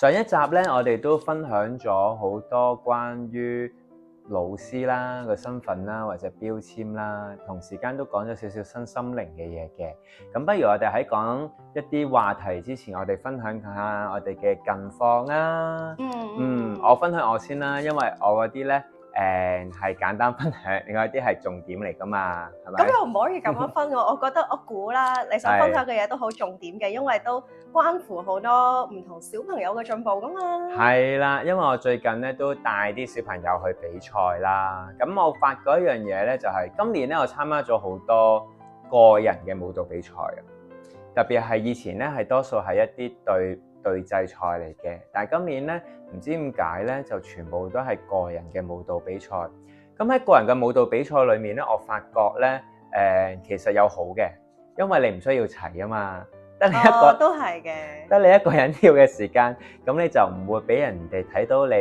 上一集咧，我哋都分享咗好多關於老師啦個身份啦，或者標籤啦，同時間都講咗少少身心靈嘅嘢嘅。咁不如我哋喺講一啲話題之前，我哋分享下我哋嘅近況啊。我分享我先啦，因為我嗰啲咧係簡單分享，另外一啲係重點嚟噶嘛，係咪？咁又唔可以咁樣分喎。我覺得我估啦，你想分享嘅嘢都好重點嘅，因為都關乎好多唔同小朋友嘅進步噶嘛。係啦，因為我最近咧都帶啲小朋友去比賽啦。咁我發覺一樣嘢咧，就係今年咧我參加咗好多個人嘅舞蹈比賽啊。特別係以前咧係多數係一啲對制賽嚟嘅，但係今年咧唔知點解咧就全部都係個人嘅舞蹈比賽。咁喺個人嘅舞蹈比賽裏面咧，我發覺咧其實有好嘅，因為你唔需要齊啊嘛，得你一個都係嘅，得你一個人跳嘅時間，咁你就唔會俾人哋睇到你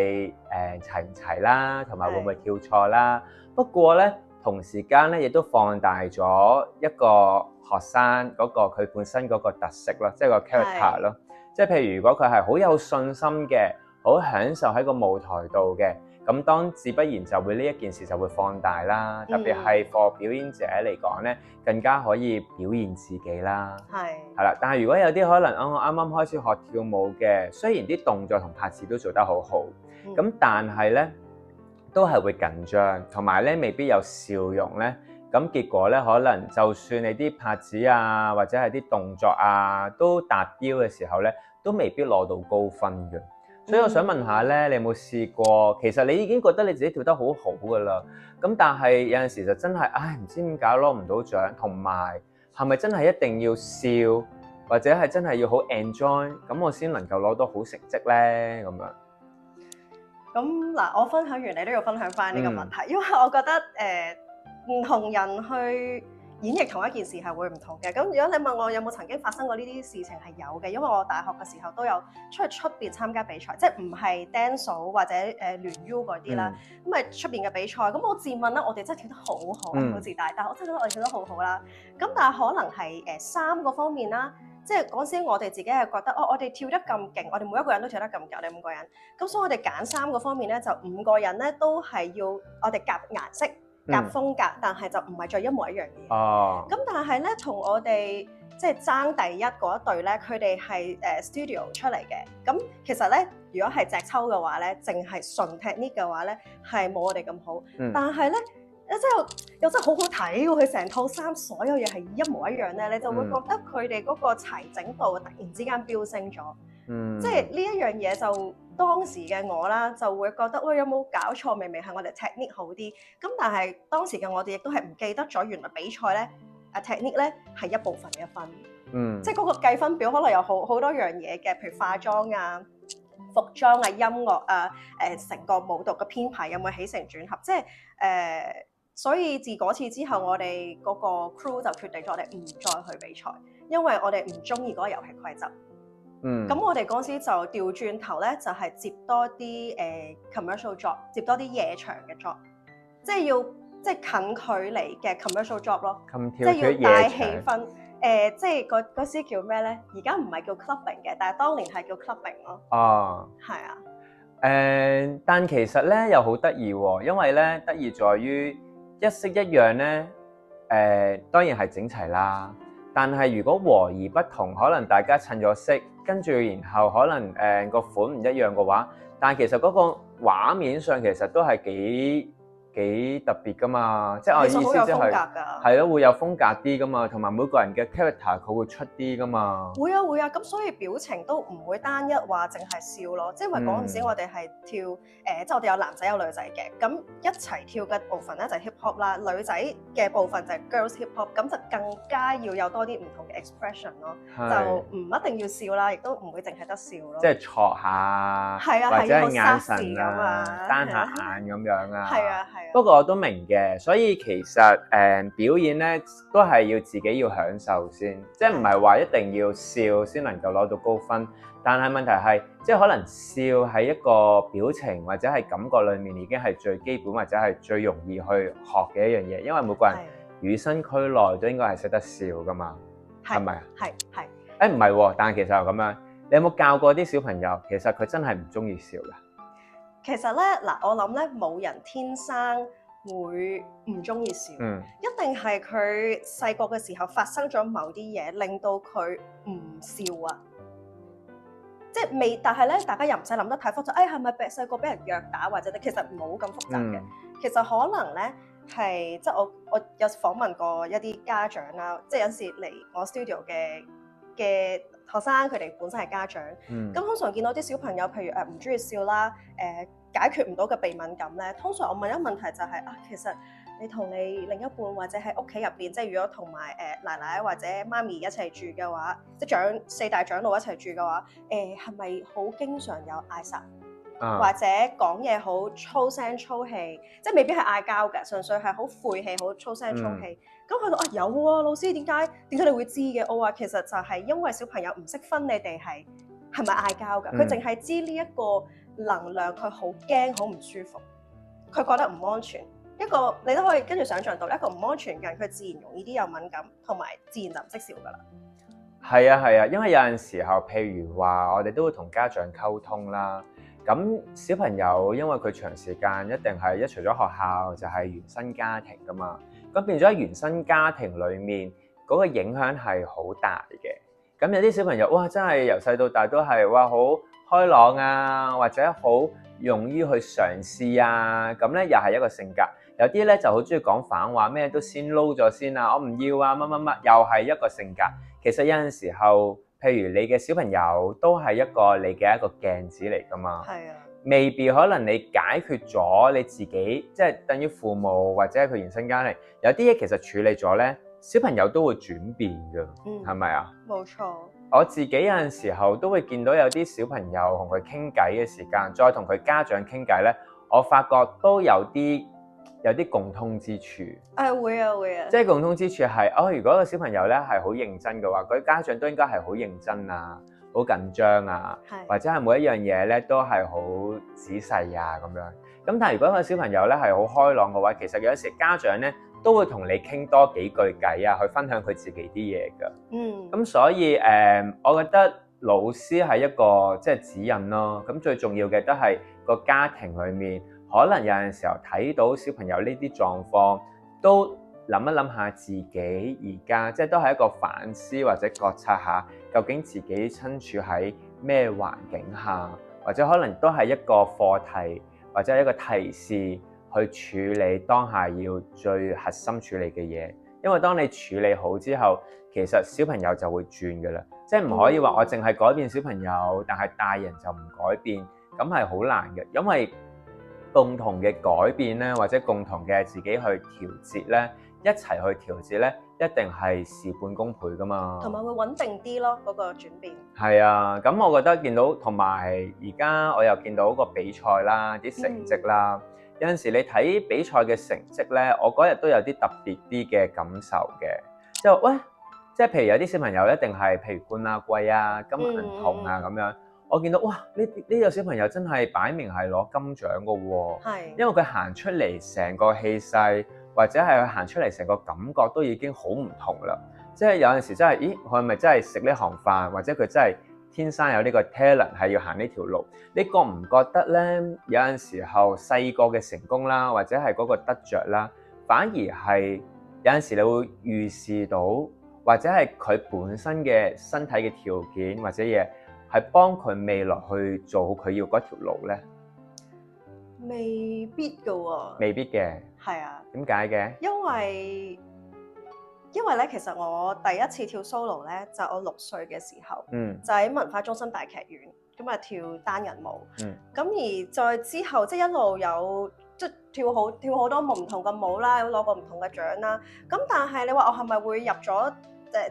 齊唔齊啦，同埋會唔會跳錯啦。不過咧同時間咧亦都放大咗一個學生嗰個佢本身嗰個特色咯，即係個 character 咯。即係譬如如果佢係好有信心嘅，好享受喺個舞台度嘅，咁當自不然就會呢一件事就會放大啦。特別係 for 表演者嚟講咧，更加可以表現自己啦。係啦，但係如果有啲可能我啱啱開始學跳舞嘅，雖然啲動作同拍子都做得好好，咁但係咧都係會緊張，同埋咧未必有笑容咧。咁結果咧，可能就算你啲拍子啊，或者係啲動作啊都達標嘅時候咧，都未必攞到高分嘅。所以我想問下咧，你有冇試過？其實你已經覺得你自己跳得好好噶啦，咁但係有陣時就真係，唔知點解攞唔到獎，同埋係咪真係一定要笑，或者係真係要好 enjoy，咁我先能夠攞到好成績咧？咁樣。咁嗱，我分享完，你都要分享翻呢個問題，因為我覺得唔同人去演繹同一件事係會唔同嘅。咁如果你問我有冇曾經發生過呢啲事情，係有嘅，因為我大學嘅時候都有出邊參加比賽，即係唔係 dance 或者聯 U 嗰啲啦，咁係出邊嘅比賽。咁我自問啦，我哋真係跳得好好，好自大，但係我真係覺得我哋跳得好好啦。咁但係可能係衫嗰方面啦。即係嗰時我哋自己係覺得，我哋跳得咁勁，我哋每一個人都跳得咁勁，我哋5個人。咁所以我哋揀衫嗰方面咧，就5個人咧都係要我哋夾顏色、夾風格，但係就唔係再一模一樣嘅。咁但係咧，同我哋即係爭第一嗰一隊咧，佢哋係studio 出嚟嘅。咁其實咧，如果係隻抽嘅話咧，淨係純 technique 嘅話咧，係冇我哋咁好。但係咧，又真係好好睇喎！佢成套衫所有嘢係一模一樣咧，你就會覺得佢哋嗰個齊整度突然之間飆升咗。即係呢一樣嘢就當時嘅我啦，就會覺得喂，有冇搞錯？明明係我哋 technique 好啲，咁但係當時嘅我哋亦都係唔記得咗，原來比賽咧technique 咧係一部分嘅分。即係嗰個計分表可能有好多樣嘢嘅，譬如化妝啊、服裝啊、音樂啊、成個舞蹈嘅編排有冇起承轉合，即係所以自嗰次之後，我哋嗰個 crew 就決定咗我哋唔再去比賽，因為我哋唔中意嗰個遊戲規則。咁我哋嗰時就調轉頭咧，就係接多啲commercial job， 接多啲夜場嘅 job， 即係近距離嘅 commercial job 咯，即係要帶氣氛。即係嗰時叫咩咧？而家唔係叫 clubbing 嘅，但係當年係叫 clubbing 咯。係啊。但其實咧又好得意喎，因為咧得意在於一式一樣咧，當然係整齊啦。但係如果和而不同，可能大家襯咗色，跟住然後可能個款唔一樣嘅話，但係其實嗰個畫面上其實都係幾特別噶嘛，即係我意思即係咯，會有風格啲噶嘛，同埋每個人嘅 character 佢會出啲噶嘛。會啊，咁所以表情都唔會單一話淨係笑咯，即係因為嗰陣時我哋係跳即係我哋有男仔有女仔嘅，咁一齊跳嘅部分咧就係 hip hop 啦，女仔嘅部分就係 girls hip hop，咁就更加要有多啲唔同嘅 expression 咯，就唔一定要笑啦，亦都唔會淨係得笑咯。即係戳下，或者係眼神啊，單下眼咁樣啊。係啊。不過我都明嘅，所以其實表演咧都係要自己要享受先，即係唔係話一定要笑先能夠攞到高分。但係問題係，即係可能笑喺一個表情或者係感覺裡面已經係最基本或者係最容易去學嘅一樣嘢，因為每個人與生俱來都應該係識得笑噶嘛，係咪啊？係。唔係喎，但係其實又咁樣。你有冇教過啲小朋友？其實佢真係唔中意笑㗎。其實咧嗱，我諗咧冇人天生會唔中意笑，一定係佢細個嘅時候發生咗某啲嘢，令到佢唔笑啊。即係未，但係咧，大家又唔使諗得太複雜。係咪細個俾人虐打或者其實冇咁複雜嘅。其實可能咧係即係我有訪問過一啲家長啦，即係有時嚟我 studio 嘅學生，佢哋本身係家長。咁通常見到啲小朋友，譬如唔中意笑啦，解決唔到嘅鼻敏感咧，通常我問一個問題就係其實你同你另一半或者喺屋企入邊，即係如果同埋奶奶或者媽咪一齊住嘅話，即係四大長老一齊住嘅話，係咪好經常有嗌殺，或者講嘢好粗聲粗氣，即係未必係嗌交嘅，純粹係好晦氣、好粗聲粗氣。咁佢話有喎，老師點解你會知嘅？我話其實就係因為小朋友唔識分你哋係咪嗌交㗎，佢淨係知呢一個能量，佢好驚、好唔舒服，佢覺得唔安全。一個你都可以跟住想像到，一個唔安全嘅人，佢自然容易啲有敏感，同埋自然就唔識笑㗎啦。係啊，因為有陣時候，譬如話我哋都會同家長溝通啦。咁小朋友因為佢長時間一定係一除咗學校就係原生家庭㗎嘛，咁變咗喺原生家庭裡面嗰個影響係好大嘅。咁有啲小朋友哇，真係由細到大都係哇好開朗啊，或者好勇於去嘗試啊，咁咧又係一個性格。有啲咧就好中意講反話，咩都先撈咗先啊，我唔要啊，乜乜乜，又係一個性格。其實有陣時候，譬如你嘅小朋友都係一個你嘅一個鏡子嚟㗎嘛。係啊。未必可能你解決咗你自己，即係等於父母或者佢原生家庭，有啲嘢其實處理咗咧，小朋友都會轉變㗎，係咪啊？冇錯。我自己有陣時候都會見到有啲小朋友同佢傾偈嘅時間，再同佢家長傾偈咧，我發覺都有啲共通之處。會啊。即係共通之處係，如果個小朋友咧係好認真嘅話，佢家長都應該係好認真啊，好緊張啊，或者係每一樣嘢咧都係好仔細啊咁樣。咁但係如果個小朋友咧係好開朗嘅話，其實有時家長咧都會同你傾多幾句偈啊，去分享佢自己啲嘢㗎。咁所以我覺得老師係一個即係指引咯。咁最重要嘅都係個家庭裡面，可能有陣時候睇到小朋友呢啲狀況，都諗一諗下自己而家，即係都係一個反思或者覺察下，究竟自己身處喺咩環境下，或者可能都係一個課題或者一個提示去處理當下要最核心處理嘅嘢。因為當你處理好之後，其實小朋友就會轉㗎啦，即係唔可以話我淨係改變小朋友，但係大人就唔改變，咁係好難嘅。因為共同嘅改變咧，或者共同嘅自己去調節咧，一齊去調節咧，一定係事半功倍㗎嘛。同埋會穩定啲咯，嗰個轉變。係啊，咁我覺得見到同埋而家我又見到個比賽啦，啲成績啦，有陣時你睇比賽嘅成績咧，我嗰日都有啲特別啲嘅感受嘅，即係譬如有啲小朋友一定係譬如冠亞季啊、金銀銅啊咁樣。我見到哇，呢個小朋友真係擺明係攞金獎㗎喎，因為佢行出嚟成個氣勢，或者係佢行出嚟成個感覺都已經好唔同啦。即係有陣時真係，咦，佢係咪真係食呢行飯，或者佢真係天生有呢個 talent 係要行呢條路？你覺唔覺得咧？有陣時候細個嘅成功啦，或者係嗰個得着啦，反而係有陣時你會預示到，或者係佢本身嘅身體嘅條件或者嘢，係幫佢未來去做好佢要嗰條路咧？未必㗎喎。未必嘅。係啊。點解嘅？因為咧，其實我第一次跳 solo 咧，就我6歲嘅時候，就喺文化中心大劇院咁啊跳單人舞。咁而再之後，即係一路有即係跳好多唔同嘅舞啦，有攞過唔同嘅獎啦。咁但係你話我係咪會入咗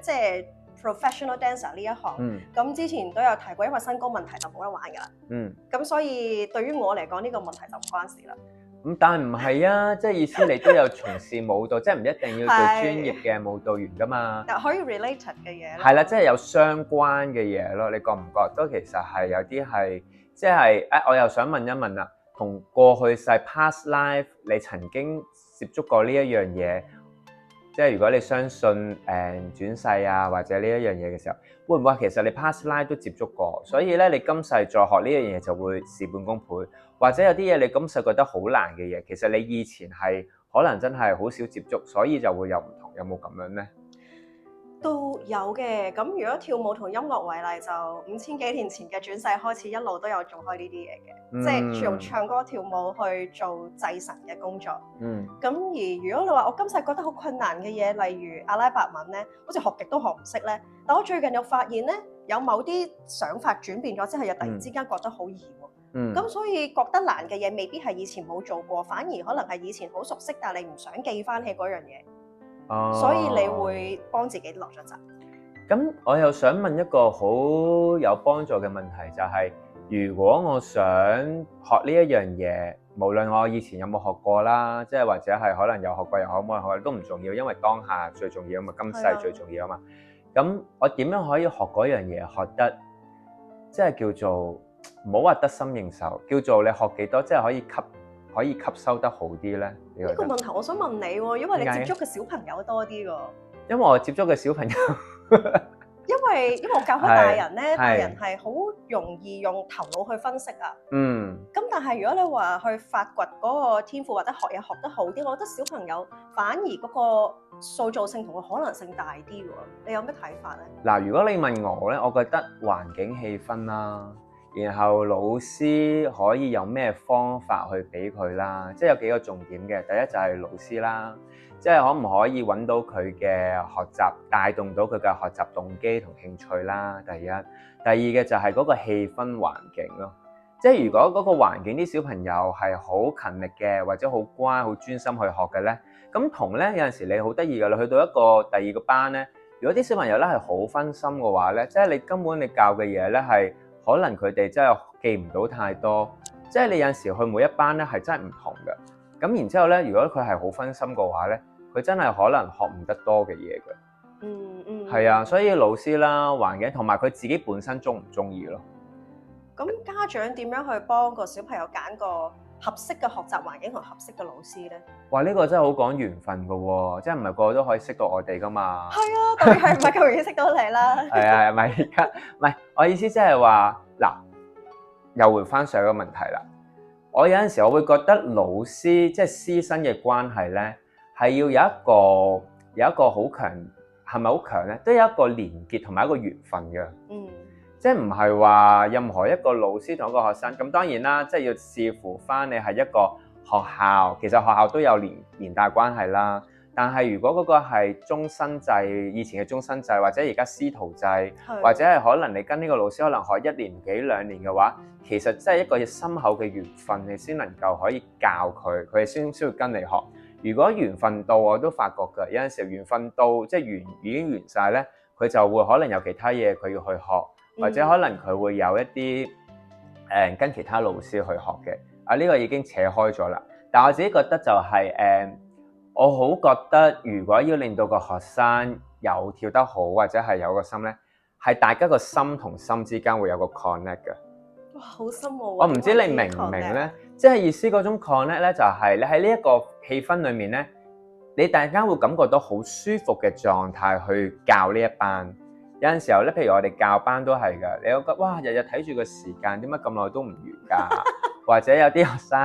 即係 professional dancer 呢一行？咁之前都有提過，因為身高問題就冇得玩㗎啦。咁所以對於我嚟講，呢個問題就唔關事啦。咁但係唔係啊？即係意思你都有從事舞蹈，即係唔一定要做專業嘅舞蹈員㗎嘛。但可以 related 嘅嘢。係啦，即係有相關嘅嘢咯。你覺唔覺得其實係有啲係即係我又想問一問啦，同過去世 past life 你曾經接觸過呢一樣嘢，即係如果你相信轉世啊或者呢一樣嘢嘅時候，會唔會其實你 past life 都接觸過，所以咧你今世再學呢樣嘢就會事半功倍，或者有啲嘢你今世覺得好難嘅嘢，其實你以前係可能真係好少接觸，所以就會有唔同，有冇咁樣呢？都有嘅。咁如果跳舞同音樂為例，就5000幾年前嘅轉世開始，一路都有做開呢啲嘢嘅，即係用唱歌跳舞去做祭神嘅工作。咁而如果你話我今世覺得好困難嘅嘢，例如阿拉伯文咧，好似學極都學唔識咧，但我最近又發現咧，有某啲想法轉變咗之後，又突然之間覺得好易喎。咁所以覺得難嘅嘢，未必係以前冇做過，反而可能係以前好熟悉，但係你唔想記翻起嗰樣嘢。所以你會幫自己落咗閘。咁我又想問一個好有幫助嘅問題，就係如果我想學呢一樣嘢，無論我以前有冇學過啦，即係或者係可能有學過又好冇學過都唔重要，因為當下最重要啊嘛，今世最重要啊嘛。咁我點樣可以學嗰樣嘢學得即係叫做唔好話得心應手，叫做你學幾多即係可以吸收得好啲咧？呢個問題我想問你喎，因為你接觸嘅小朋友多啲㗎。因為我接觸嘅小朋友，因為我教開大人咧，大人係好容易用頭腦去分析啊。咁但係如果你話去發掘嗰個天賦或者學嘢學得好啲，我覺得小朋友反而嗰個塑造性同個可能性大啲喎。你有咩睇法咧？嗱，如果你問我咧，我覺得環境氣氛啦。然後老師可以有咩方法去俾佢啦？即係有幾個重點嘅。第一就係老師啦，即係可唔可以揾到佢嘅學習，帶動到佢嘅學習動機同興趣啦。第一，第二嘅就係嗰個氣氛環境咯。即係如果嗰個環境啲小朋友係好勤力嘅，或者好乖、好專心去學嘅咧，咁同咧有陣時你好得意㗎，你去到一個第二個班咧，如果啲小朋友咧係好分心嘅話咧，即係你根本你教嘅嘢咧係。可能佢哋真係記唔到太多，即係你有陣時去每一班咧係真係唔同嘅。咁然之後咧，如果佢係好分心嘅話咧，佢真係可能學唔得多嘅嘢嘅。係啊，所以老師啦、環境同埋佢自己本身中唔中意咯。咁家長點樣去幫個小朋友揀個合適嘅學習環境同合適嘅老師咧？哇！呢個真係好講緣分㗎喎，即係唔係個個都可以識到我哋㗎嘛？係啊，特別係唔係咁容易識到你啦？係啊，唔係我意思即係話嗱，又回翻上一個問題啦。我有陣時我會覺得老師即係師生嘅關係咧，係要有一個好強，係咪好強咧？都有一個連結同埋一個緣分嘅。即係唔係話任何一個老師同一個學生咁，當然啦，即係要視乎翻你係一個學校，其實學校都有連帶關係啦。但係如果嗰個係終身制，以前嘅終身制，或者而家師徒制，或者係可能你跟呢個老師可能學1年幾2年嘅話，其實真係一個深厚嘅緣分，你先能夠可以教佢，佢哋先會跟你學。如果緣分到，我都發覺㗎，有陣時緣分到即係已經完晒咧，佢就會可能有其他嘢佢要去學。或者可能佢會有一啲跟其他老師去學嘅，呢個已經扯開咗啦。但我自己覺得就係我好覺得如果要令到個學生有跳得好或者係有個心咧，係大家個心同心之間會有個 connect 嘅。哇，好深奧啊！我唔知你明唔明咧？即係意思嗰種 connect 咧，就係你喺呢一個氣氛裡面咧，你大家會感覺到好舒服嘅狀態去教呢一班。有陣時候咧，譬如我哋教班都係㗎，你會覺得哇，日日睇住個時間，點解咁耐都唔完㗎？或者有啲學生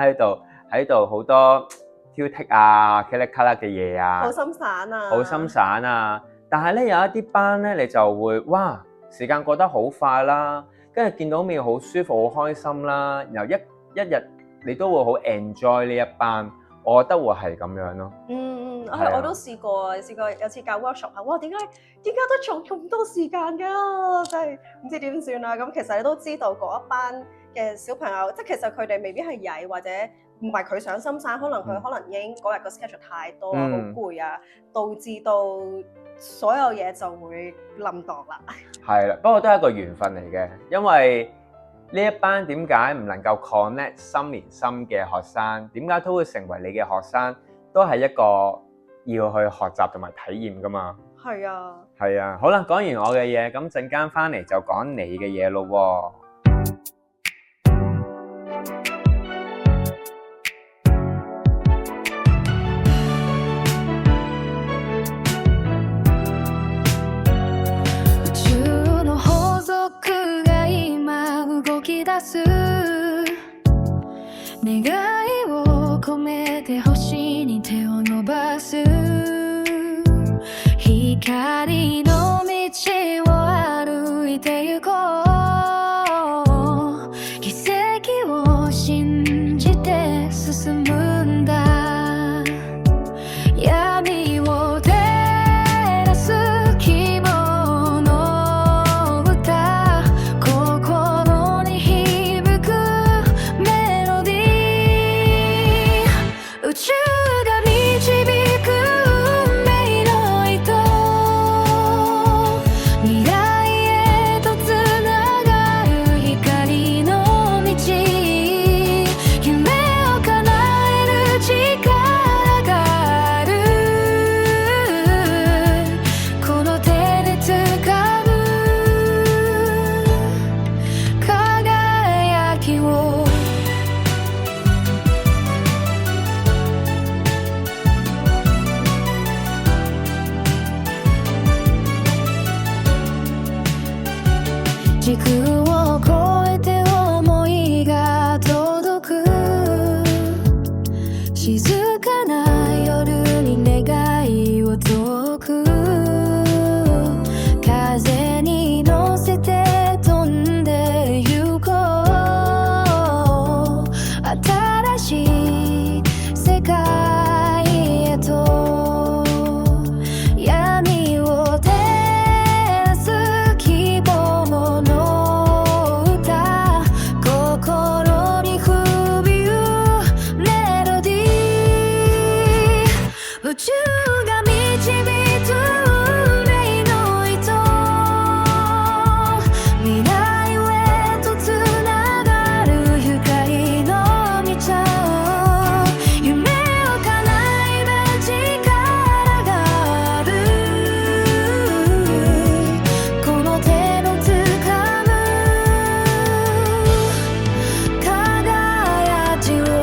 喺度好多挑剔啊、噼里卡啦嘅嘢啊，好心散啊，好心散啊。但係咧有一啲班咧，你就會哇，時間過得好快啦，跟住見到面好舒服、好開心啦，然後一日你都會好 enjoy 呢一班，我覺得會係咁樣咯。我都試過有次教 workshop 啊，哇！點解都仲咁多時間㗎？真係唔知點算啦。咁其實你都知道嗰一班嘅小朋友，即係其實佢哋未必係曳，或者唔係佢想心散，可能已經嗰日個 schedule 太多啊，好攰啊，導致到所有嘢就會冧檔啦。係啦，不過都係一個緣分嚟嘅，因為呢一班點解唔能夠 connect 心連心嘅學生，點解都會成為你嘅學生，都係一個要去學習同埋體驗㗎嘛。係啊，係啊，好啦，講完我嘅嘢，咁陣間返嚟就講你嘅嘢咯喎。らす願いを込めて星に手を伸ばす光の道を歩いて行こう奇跡を信じて進むんだ闇を照らす希望の歌心に響くメロディー宇宙が導く運命の糸未来へとつながる光の道夢を叶える力があるこの手で掴む輝きを時空を超えて想いが届く静かな夜に願いを解く風に乗せて飛んで行こう新しい世界へと闇を照らす希望の歌心に響くメロディー宇宙が導く運命の糸未来へとつながる光の道夢を叶える力があるこの手の掴む輝きを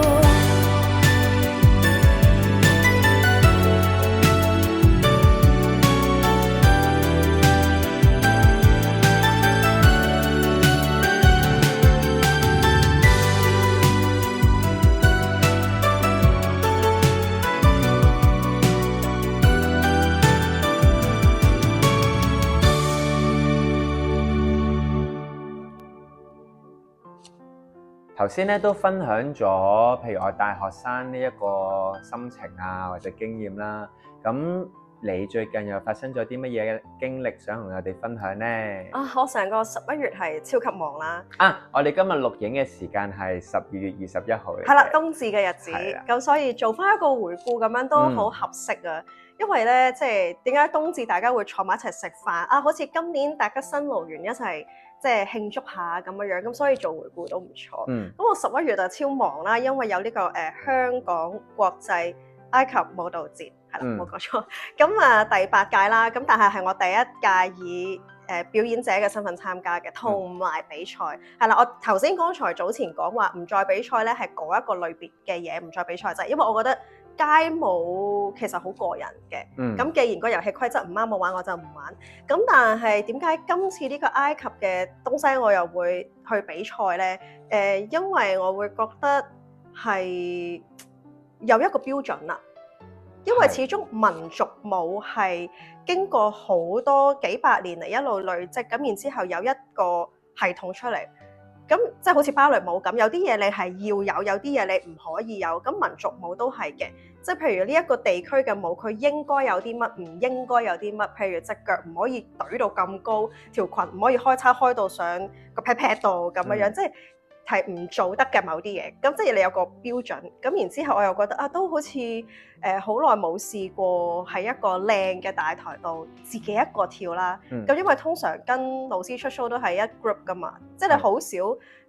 頭先咧都分享咗，譬如我大學生呢一個心情啊，或者經驗啦。咁你最近又發生咗啲乜嘢嘅經歷想同我哋分享呢？我成個11月係超級忙啦。我哋今日錄影嘅時間係12月21號嚟嘅。係啦，冬至嘅日子，係啦咁所以做翻一個回顧咁樣都好合適啊。因為咧，即係點解冬至大家會坐埋一齊食飯啊？好似今年大家辛勞完一齊即係慶祝下咁樣，咁所以做回顧都唔錯。咁我11月就超忙啦，因為有呢個香港國際埃及舞蹈節，係啦，冇講錯。咁第8屆啦，咁但係我第一屆以表演者嘅身份參加嘅，同埋比賽係啦。我頭先剛才早前講話唔再比賽咧，係嗰一個類別嘅嘢唔再比賽，就係因為我覺得街舞其實好過癮嘅。咁既然個遊戲規則唔啱我玩，我就唔玩。咁但係點解今次呢個埃及嘅東西我又會去比賽咧？因為我會覺得係有一個標準啦。因為始終民族舞係經過好多幾百年嚟一路累積，咁然之後有一個系統出嚟，咁即係好似芭蕾舞咁，有啲嘢你係要有，有啲嘢你唔可以有。咁民族舞都係嘅，即係譬如呢一個地區嘅舞，佢應該有啲乜，唔應該有啲乜。譬如隻腳唔可以舉到咁高，條裙唔可以開叉開到上個 pat pat 度咁樣，即係唔做得嘅某啲嘢。咁即係你有個標準。咁然之後我又覺得都好似好耐冇試過喺一個靚嘅大台度自己一個跳啦。咁因為通常跟老師出 show 都係一 group 噶嘛，即係你好少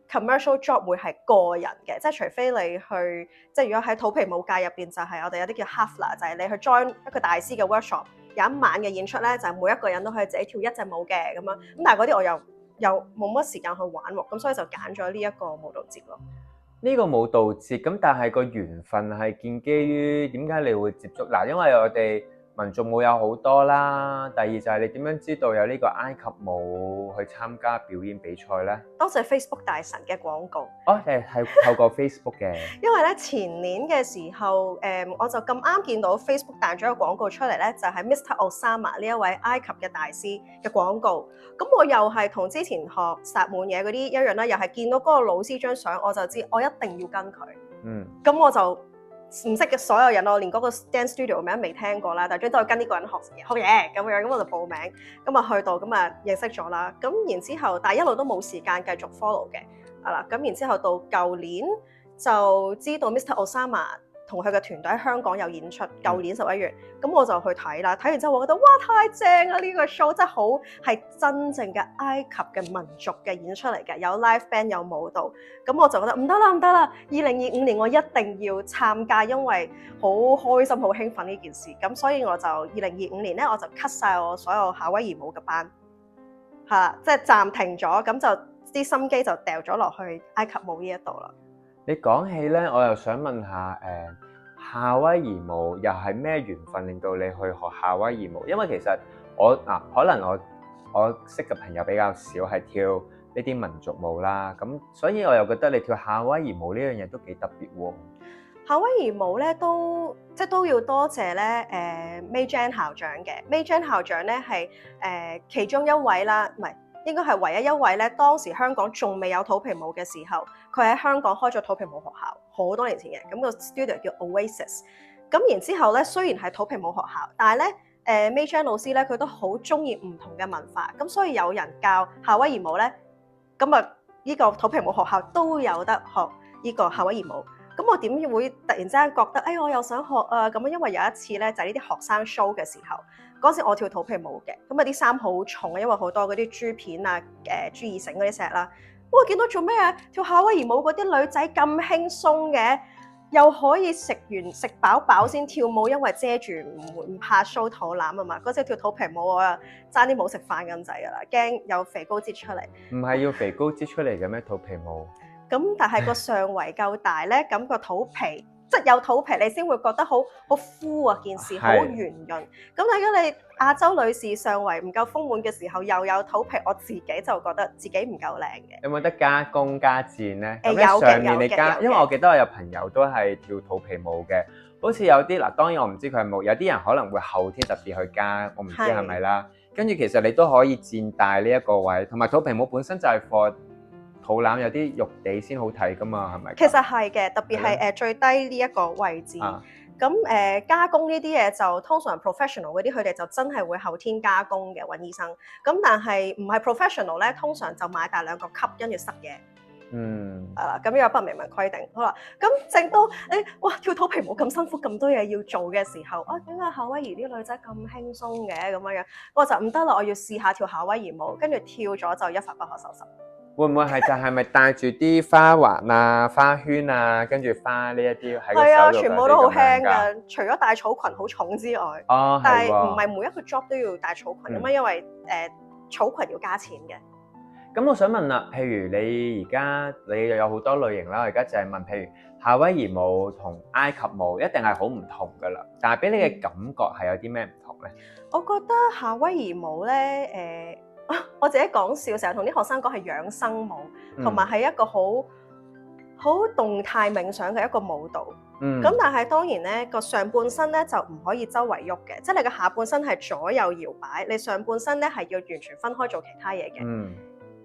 commercial job 會係個人嘅，即係除非你去，即係如果喺土皮舞界入邊就係我哋有啲叫 Hafla，就係你去 join 一個大師嘅 workshop， 有一晚嘅演出咧，就係每一個人都可以自己跳一隻舞嘅咁樣。咁但係嗰啲我又冇乜時間去玩喎，咁所以就揀咗呢一個舞蹈節咯。呢個舞蹈節咁，但係個緣分係建基於點解你會接觸嗱？因為我哋民族舞有好多啦，第二就係你點樣知道有呢個埃及舞去參加表演比賽咧？多謝 Facebook 大神嘅廣告。哦，係透過 Facebook 嘅。因為咧前年嘅時候，我就咁啱見到 Facebook 彈咗個廣告出嚟咧，就係 Mr. Osama 呢一位埃及嘅大師嘅廣告。咁我又係同之前學薩滿嘢嗰啲一樣啦，又係見到嗰個老師張相，我就知我一定要跟佢。咁我就唔識嘅所有人，我連嗰個 dance studio 名未聽過啦，但係最多跟呢個人學嘢咁樣，咁我就報名，咁啊去到咁啊認識咗啦，咁然之後，但係一路都冇時間繼續 follow 嘅，咁然之後到舊年就知道 Mr. Osama 同佢嘅團隊喺香港有演出，舊年11月，咁我就去睇啦，睇完之後我覺得哇太正啦！呢個 show 真係好係真正嘅埃及嘅民族嘅演出嚟嘅，有 live band 有舞蹈，咁我就覺得唔得啦！2025年我一定要參加，因為好開心好興奮呢件事，咁所以我就2025年咧我就 cut 晒我所有夏威夷舞嘅班，即係暫停咗，咁就啲心機就掉咗落去埃及舞呢一度啦。你講起咧，我又想問下夏威夷舞又係咩緣分令到你去學夏威夷舞？因為其實可能我識嘅朋友比較少係跳呢啲民族舞啦，咁所以我又覺得你跳夏威夷舞呢樣嘢都幾特別喎。夏威夷舞咧都要多謝咧May Jan 校長嘅。May Jan 校長咧係其中一位啦，唔係應該係唯一一位咧。當時香港仲未有土皮舞嘅時候，佢喺香港開咗土皮舞學校，好多年前嘅。咁個 studio 叫 Oasis。咁然之後咧，雖然係土皮舞學校，但係咧May Jan 老師咧佢都好中意唔同嘅文化，咁所以有人教夏威夷舞咧，咁啊呢個土皮舞學校都有得學呢個夏威夷舞。咁我點會突然之間覺得，我又想學啊？咁因為有一次咧，就係呢啲學生 show 嘅時候，嗰時我跳土皮舞嘅，咁啊啲衫好重，因為好多嗰啲珠片啊、珠耳繩嗰啲石啦。哇！見到做咩啊？跳夏威夷舞嗰啲女仔咁輕鬆嘅，又可以食飽飽先跳舞，因為遮住唔怕 show 肚腩啊嘛。嗰時跳土皮舞我啊爭啲冇食飯咁滯噶啦，驚有肥膏擠出嚟。唔係要肥膏擠出嚟嘅咩？土皮舞？咁但係個上圍夠大咧，咁個肚皮即係有肚皮，你先會覺得好膚啊，件事好圓潤。咁如果你亞洲女士上圍唔夠豐滿嘅時候，又有肚皮，我自己就覺得自己唔夠靚嘅。有冇得加工加箭咧？有嘅，上面你加，因為我記得我有朋友都係跳土皮舞嘅，好似有啲嗱，當然我唔知佢係冇，有啲人可能會後天特別去加，我唔知係咪啦。跟住其實你都可以箭大呢一個位，同埋土皮舞本身就係 for肚腩有啲肉地先好睇噶嘛，係咪？其實係嘅，特別係最低呢一個位置。咁加工呢啲嘢就通常 professional 嗰啲，佢哋就真係會後天加工嘅揾醫生。咁但係唔係 professional 咧，通常就買大兩個級跟住塞嘢。咁有不明文規定。好啦，咁正當哇跳土皮舞咁辛苦，咁多嘢要做嘅時候，點解夏威夷啲女仔咁輕鬆嘅咁樣？我就唔得啦，我要試下跳夏威夷舞，跟住跳咗就一發不可收拾。會唔會係就係咪帶住啲花環啊、花圈啊，跟住花呢一啲喺個手度？係啊，全部都好輕㗎，除咗戴草裙好重之外，但係唔係每一個 job 都要戴草裙咁因為草裙要加錢嘅。咁我想問啦，譬如你而家你又有好多類型啦，我而家就係問，譬如夏威夷舞同埃及舞一定係好唔同㗎啦，但係俾你嘅感覺係有啲咩唔同咧？我覺得夏威夷舞咧，我自己講笑，成日同啲學生講係養生舞，同埋係一個好動態冥想嘅一個舞蹈。咁但係當然咧，個上半身咧就唔可以周圍喐嘅，即係你個下半身係左右搖擺，你上半身咧係要完全分開做其他嘢嘅。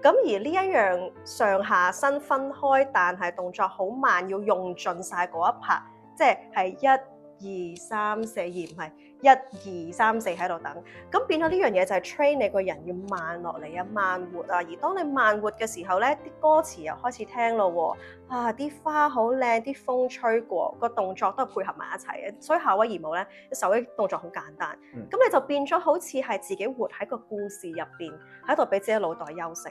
咁而呢一樣上下身分開，但係動作好慢，要用盡晒嗰一拍，即係1、2、3、4，而唔係1、2、3、4喺度等。咁變咗呢樣嘢就係 train 你個人要慢落嚟啊，慢活啊。而當你慢活嘅時候咧，啲歌詞又開始聽咯喎，啲花好靚，啲風吹過，個動作都係配合埋一齊嘅。所以夏威夷舞咧，手啲動作好簡單，咁你就變咗好似係自己活喺個故事入邊，喺度俾自己腦袋休息。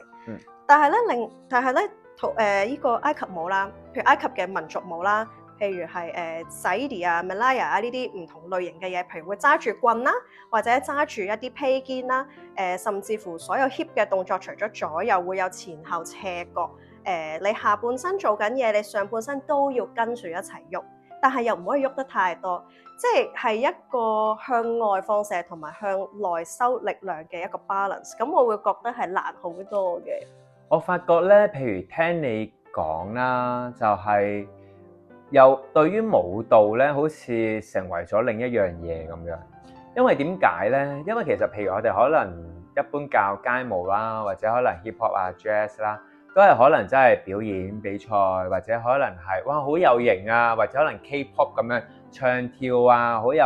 但係咧，呢個埃及舞啦，譬如埃及嘅民族舞啦。譬如係Saidi 啊、Malaya 啊呢啲唔同類型嘅嘢，譬如會揸住棍啦，或者揸住一啲披肩啦，甚至乎所有 hip 嘅動作，除咗左右會有前後斜角，你下半身做緊嘢，你上半身都要跟住一齊喐。但係又唔可以喐得太多，即係一個向外放射同埋向內收力量嘅一個 balance。咁我會覺得係難好多嘅。我發覺咧，譬如聽你講啦，就係又對於舞蹈咧，好似成為咗另一樣嘢咁樣。因為點解咧？因為其實譬如我哋可能一般教街舞啦，或者可能 hip hop 啊、jazz 啦，都係可能真係表演比賽，或者可能係哇好有型啊，或者可能 K-pop 咁樣唱跳啊，好有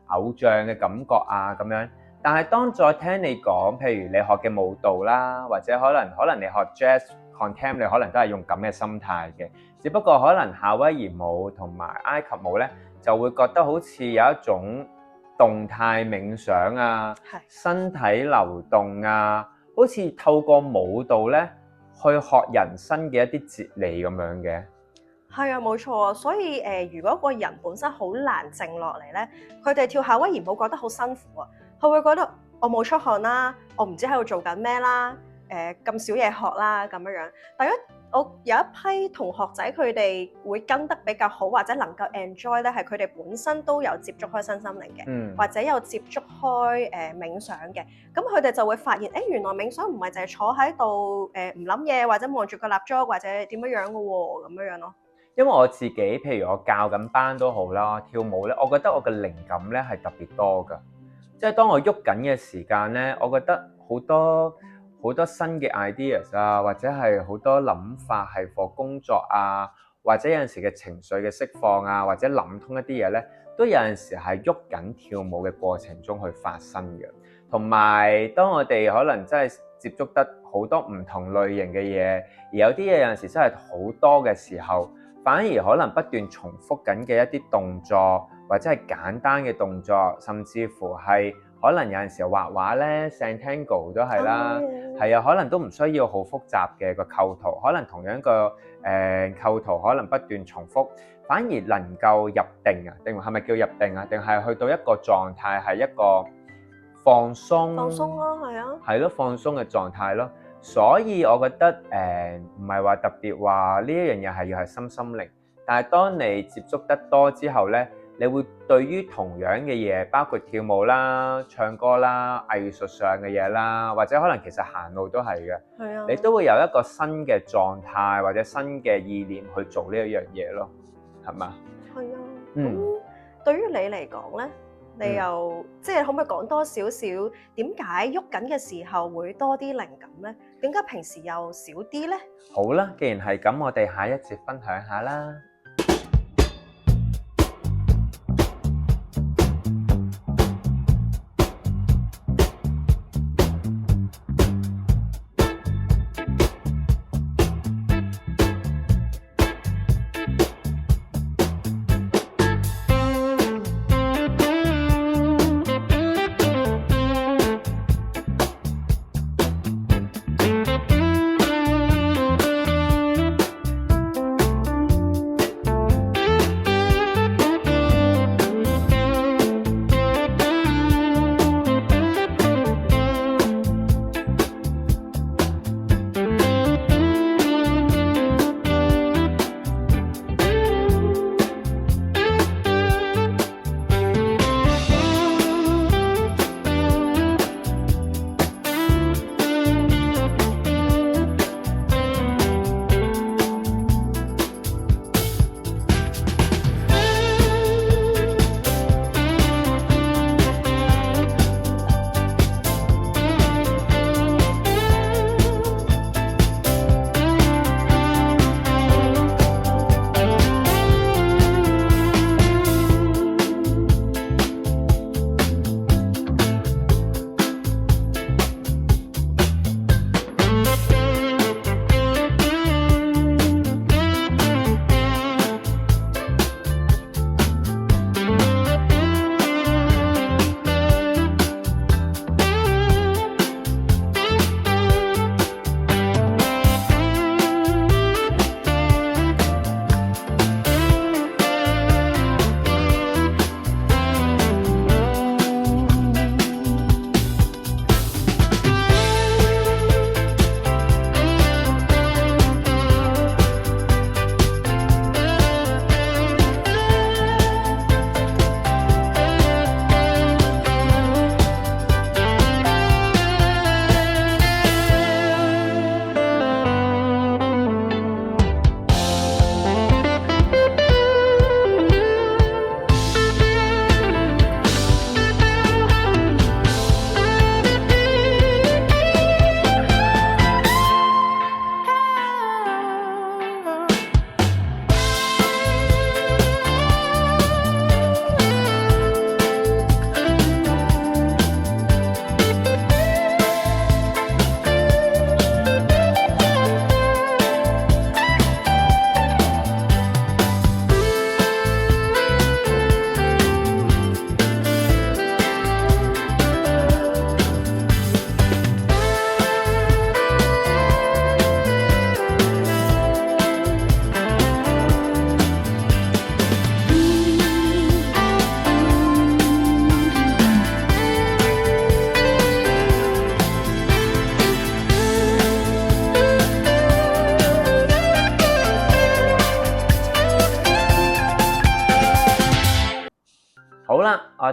偶像嘅感覺啊咁樣。但係當再聽你講，譬如你學嘅舞蹈啦，或者可能你學 jazz contem， 你可能都係用咁嘅心態嘅。只不過可能夏威夷舞同埋埃及舞咧，就會覺得好似有一種動態冥想啊，身體流動啊，好似透過舞蹈咧去學人生嘅一啲哲理咁樣嘅。係啊，冇錯啊。所以如果個人本身好難靜落嚟咧，佢哋跳夏威夷舞覺得好辛苦啊。佢會覺得我冇出汗啦，我唔知喺度做緊咩啦，咁少嘢學啦咁樣樣。但係我有一批同學仔，佢哋會跟得比較好，或者能夠 enjoy 咧，係佢哋本身都有接觸開身心靈嘅，或者有接觸開冥想嘅。咁佢哋就會發現，原來冥想唔係淨係坐喺度唔諗嘢，或者望住個蠟燭，或者點樣樣嘅喎，咁樣樣咯。因為我自己，譬如我教緊班都好啦，跳舞咧，我覺得我嘅靈感咧係特別多㗎。即係當我喐緊嘅時間咧，我覺得好多新嘅 ideas 啊，或者係好多諗法係 for 工作啊，或者有陣時嘅情緒嘅釋放啊，或者諗通一啲嘢咧，都有陣時係喐緊跳舞嘅過程中去發生嘅。同埋當我哋可能真係接觸得好多唔同類型嘅嘢，而有啲嘢有陣時真係好多嘅時候，反而可能不斷重複緊嘅一啲動作，或者係簡單嘅動作，甚至乎係可能有陣時畫畫咧 Zentangle 都係啦，係啊，可能都唔需要好複雜嘅個構圖，可能同樣個構圖可能不斷重複，反而能夠入定啊，定係咪叫入定啊？定係去到一個狀態係一個放鬆咯，係啊，係咯，放鬆嘅狀態咯。所以我覺得唔係話特別話呢一樣嘢係要係身心靈，但係當你接觸得多之後咧，你會對於同樣嘅嘢，包括跳舞啦、唱歌啦、藝術上嘅嘢啦，或者可能其實行路都係嘅，係啊，你都會有一個新嘅狀態或者新嘅意念去做呢一樣嘢咯，係嘛？係啊，咁對於你嚟講咧？你又即係可唔可以講多少少點解喐緊嘅時候會多啲靈感咧？點解平時又少啲咧？好啦，既然係咁，我哋下一節分享下啦。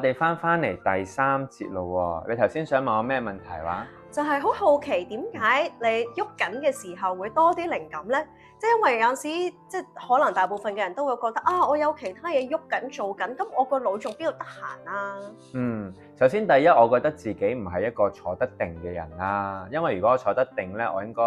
我哋翻嚟第3節咯喎，你頭先想問我咩問題話？就係好好奇點解你喐緊嘅時候會多啲靈感咧？即係因為有陣時，即係可能大部分嘅人都會覺得啊，我有其他嘢喐緊做緊，咁我個腦仲邊度得閒啊？首先第一，我覺得自己唔係一個坐得定嘅人啦，因為如果我坐得定咧，我應該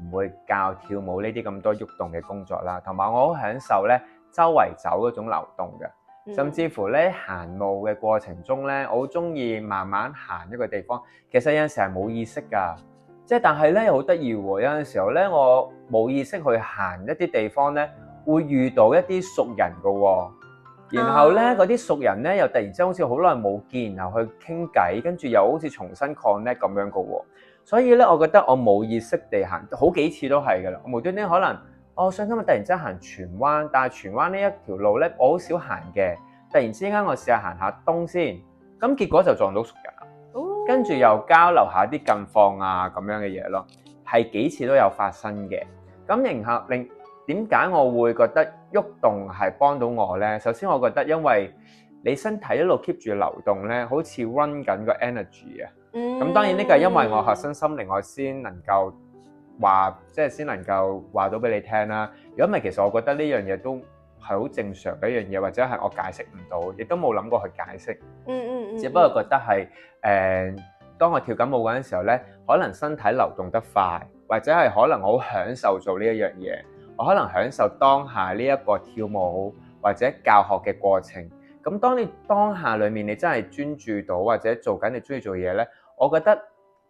唔會教跳舞呢啲咁多喐動嘅工作啦，同埋我好享受咧周圍走嗰種流動嘅。甚至乎咧行路嘅過程中咧，我好中意慢慢行一個地方。其實有陣時係冇意識㗎，即係但係咧又好得意喎。有陣時候咧，我冇意識去行一啲地方咧，會遇到一啲熟人㗎喎。然後咧嗰啲熟人咧又突然之間好似好耐冇見，然後去傾偈，跟住又好似重新 connect 咁樣㗎喎。所以咧，我覺得我冇意識地行好幾次都係㗎啦。我無端端可能。我想今日突然之間行荃灣，但係荃灣呢一條路咧，我好少行嘅。突然之間我試下行下東先，咁結果就撞到熟人啦。跟住又交流下啲近況啊咁樣嘅嘢咯，係幾次都有發生嘅。咁然後點解我會覺得喐動係幫到我咧？首先我覺得因為你身體一路 keep 住流動咧，好似 run 緊個 energy 啊。咁當然呢個係因為我學身心靈，我先能夠。先能夠話到俾你聽啦。如果唔係，其實我覺得呢樣嘢都係好正常嘅一樣嘢，或者係我解釋唔到，亦都冇諗過去解釋。只不過覺得係當我跳緊舞嗰陣時候咧，可能身體流動得快，或者係可能我好享受做呢一樣嘢，我可能享受當下呢一個跳舞或者教學嘅過程。咁當你當下裡面你真係專注到或者做緊你中意做嘢咧，我覺得。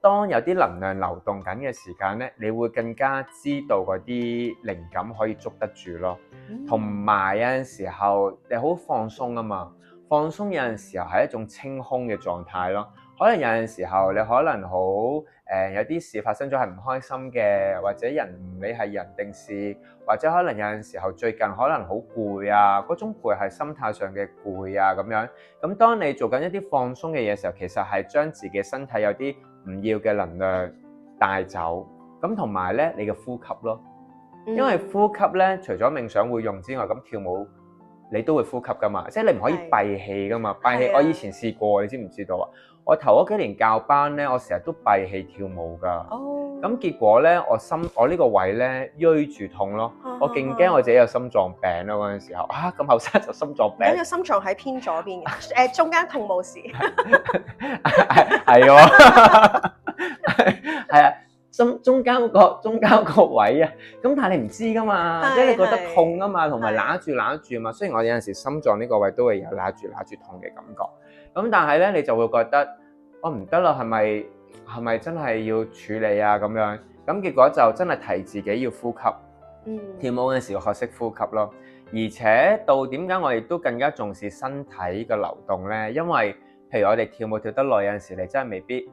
當有啲能量流動緊嘅時間咧，你會更加知道嗰啲靈感可以捉得住咯。同埋有陣時候你好放鬆啊嘛，放鬆有陣時候係一種清空嘅狀態咯。可能有陣時候你可能好有啲事發生咗係唔開心嘅，或者人唔理係人定事，或者可能有陣時候最近可能好攰啊，嗰種攰係心態上嘅攰啊咁樣。咁當你做緊一啲放鬆嘅嘢嘅時候，其實係將自己身體有啲唔要嘅能量帶走，咁同埋咧你嘅呼吸咯，因為呼吸咧除咗冥想會用之外，咁跳舞你都會呼吸噶嘛，即係你唔可以閉氣噶嘛，閉氣我以前試過，你知唔知道啊？我頭嗰幾年教班咧，我成日都閉氣跳舞噶，咁結果咧我呢個位咧瘀住痛咯，我勁驚我自己有心臟病咯嗰陣時候，咁後生就心臟病，咁個心臟喺偏左邊嘅，中間痛冇事，係喎，係啊。中間個位啊，咁但係你唔知噶嘛，即係你覺得痛啊嘛，同埋揦住啊嘛。雖然我有陣時心臟呢個位都會有揦住痛嘅感覺，咁但係咧你就會覺得我唔得啦，係咪真係要處理啊咁樣？咁結果就真係提自己要呼吸，跳舞嗰陣時要學識呼吸咯。而且到點解我哋都更加重視身體嘅流動咧？因為譬如我哋跳舞跳得耐，有陣時你真係未必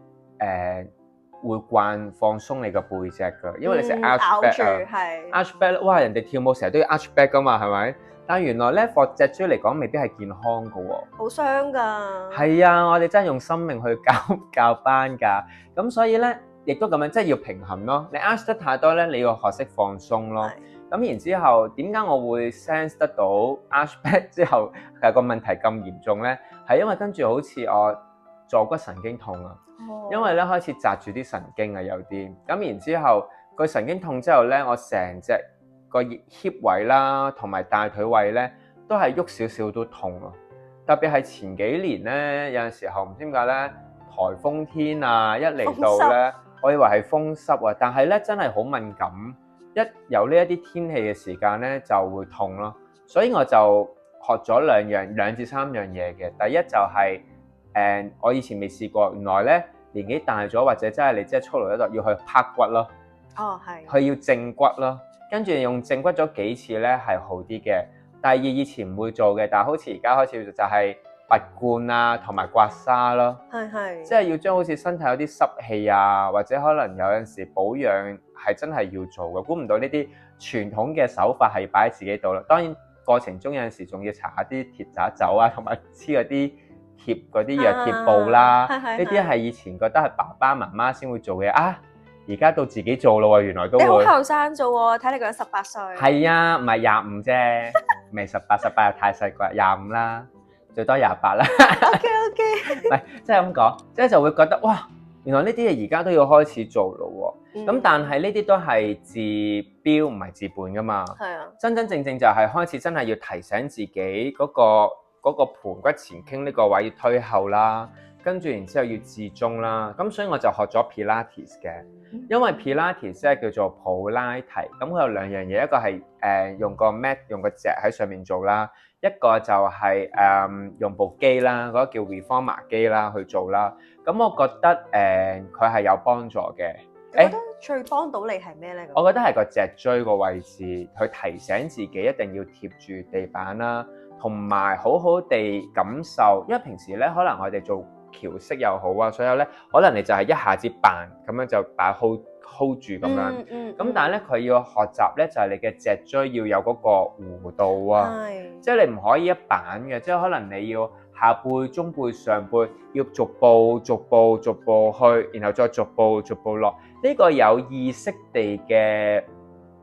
會慣放鬆你個背脊㗎，因為你成日 arch back 啊 arch back， 哇！人哋跳舞成日都要 arch back 㗎嘛，係咪？但係原來咧，for 脊椎嚟講未必係健康㗎喎，好傷㗎。係啊，我哋真係用生命去教班㗎，咁所以咧，亦都咁樣，即係要平衡咯。你 arch 得太多咧，你要學識放鬆咯。咁然之後，點解我會 sense 得到 arch back 之後係個問題咁嚴重咧？係因為跟住好似我坐骨神經痛啊。因為咧開始紮住啲神經啊，有啲咁然之後個神經痛之後咧，我成隻個 hip 位啦，同埋大腿位咧都係喐少少都痛啊。特別係前幾年咧，有陣時候唔知點解咧，颱風天啊一嚟到咧，我以為係風濕啊，但係咧真係好敏感，一有呢一啲天氣嘅時間咧就會痛咯。所以我就學咗兩至三樣嘢嘅。第一就係我以前未試過，原來咧年紀大咗或者真係你即係操勞一度要去拍骨咯。係。佢要正骨咯，跟住用正骨咗幾次咧係好啲嘅。第二以前唔會做嘅，但係好似而家開始要做就係拔罐啊，同埋刮痧咯。係。即係要將好似身體有啲濕氣啊，或者可能有陣時保養係真係要做嘅。估唔到呢啲傳統嘅手法係擺喺自己度啦。當然過程中有陣時仲要搽下啲鐵渣酒啊，同埋黐嗰啲貼嗰啲藥貼布啦。呢啲係以前覺得係爸爸媽媽先會做嘅啊。而家到自己做咯喎，原來都會。你好後生啫喎，睇你講18歲。係啊，唔係25啫，未18又太細個，25啦。最多28啦。OK，唔係，即係咁講，即係就會覺得哇，原來呢啲嘢而家都要開始做咯喎。咁但係呢啲都係治標唔係治本噶嘛。係啊，真真正正就係開始真係要提醒自己嗰個盤骨前傾呢個位要推後啦，跟住然之後要至中啦。咁所以我就學咗 Pilates 嘅，因為 Pilates 即係叫做普拉提。咁佢有兩樣嘢，一個係用個 mat 用個席喺上面做啦，一個就係用部機啦，嗰個叫 Reformer 機啦去做啦。咁我覺得佢係有幫助嘅。你覺得最幫到你係咩咧？我覺得係個脊椎個位置，去提醒自己一定要貼住地板啦，同埋好好地感受。因為平時咧，可能我哋做橋式又好啊，所有咧，可能你就係一下子扮咁樣就把 hold 住咁樣。咁但係咧，佢要學習咧，就係你嘅脊椎要有嗰個弧度啊，即係你唔可以一板嘅，即係可能你要下背、中背、上背要逐步去，然後再逐步落。呢個有意識地嘅，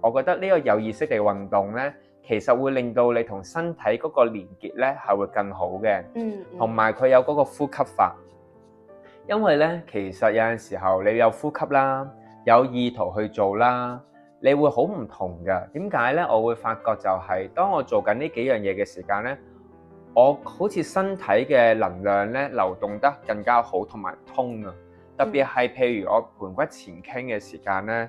我覺得呢個有意識地運動咧，其實會令到你同身體嗰個連結咧係會更好嘅。同埋佢有嗰個呼吸法，因為咧其實有陣時候你有呼吸啦，有意圖去做啦，你會好唔同㗎。點解咧？我會發覺就係當我做緊呢幾樣嘢嘅時間咧，我好似身體嘅能量咧流動得更加好同埋通啊！特別係譬如我盤骨前傾嘅時間咧，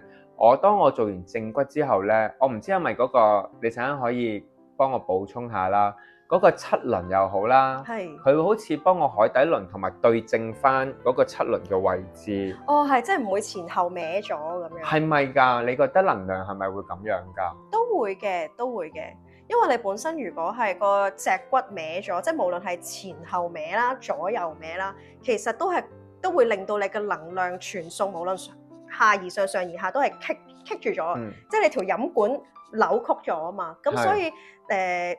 當我做完正骨之後咧，我唔知係咪嗰個，你陣間可以幫我補充下啦。嗰個七輪又好啦，佢會好似幫我海底輪同埋對正翻嗰個七輪嘅位置。係即係唔會前後歪咗咁樣。係咪㗎？你覺得能量係咪會咁樣㗎？都會嘅。因為你本身如果係個脊骨歪咗，即係無論係前後歪啦、左右歪啦，其實都會令到你嘅能量傳送，無論下而上、上而下都係棘住咗，即係你條飲管扭曲咗啊嘛。咁所以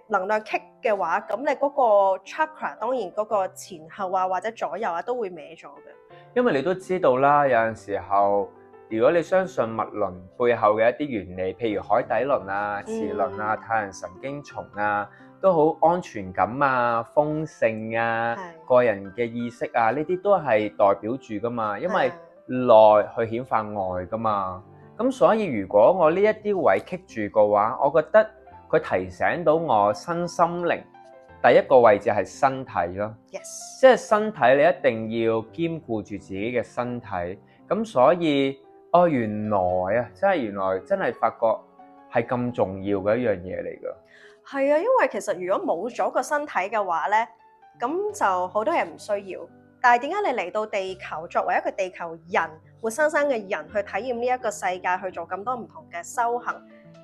能量棘嘅話，咁你嗰個 chakra 當然嗰個前後啊或者左右啊都會歪咗嘅。因為你都知道啦，有陣時候，如果你相信脈輪背後嘅一啲原理，譬如海底輪啊、臍輪啊、太陽神經叢啊，都好安全感啊、豐盛啊、個人嘅意識啊，呢啲都係代表住噶嘛，因為內去顯化外噶嘛。咁所以如果我呢一啲位棘住嘅話，我覺得佢提醒到我身心靈第一個位置係身體咯。即係身體你一定要兼顧住自己嘅身體。咁所以原來真係發覺係咁重要嘅一樣嘢嚟㗎。係啊，因為其實如果冇咗個身體嘅話咧，咁就好多嘢唔需要。但係點解你嚟到地球作為一個地球人，活生生嘅人去體驗呢一個世界，去做咁多唔同嘅修行？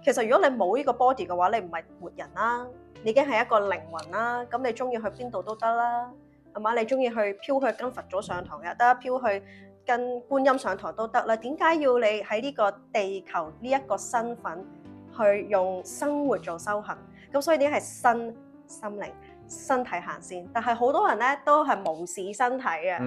其實如果你冇呢個 body 嘅話，你唔係活人啦，你已經係一個靈魂啦。咁你中意去邊度都得啦，係嘛？你中意去飄去跟佛祖上堂又得，飄去跟觀音上堂都得啦。點解要你喺呢個地球呢一個身份去用生活做修行？咁所以點解係心靈身體行先？但係好多人咧都係無視身體嘅，